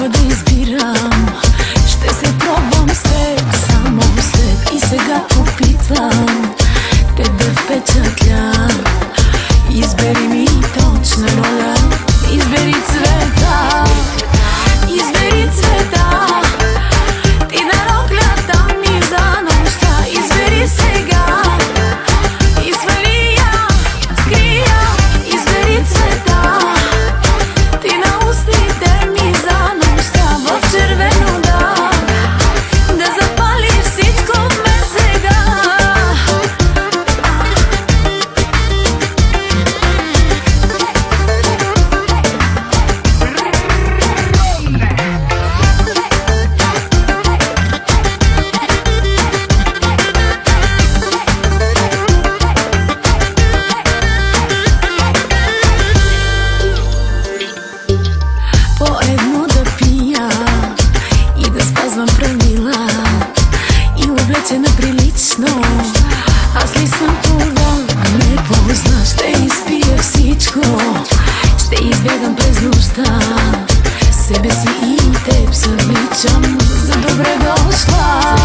Трябва да избирам, ще се пробвам след, само след. И сега опитвам те да впечатлям. Избери ми точна роля, избери цвета, избери цвета. Ти нароклята ми за нощта, избери сега и свали я, скрия. Избери цвета, ти на устните ми за нощта, в червено да запалиш всичко в мен сега. По-едно да пия и да спазвам правила и облечена прилично. Аз ли съм това? Не позна. Ще изпия всичко, ще избягам през нощта. Себе си и теб съвличам. За добре дошла.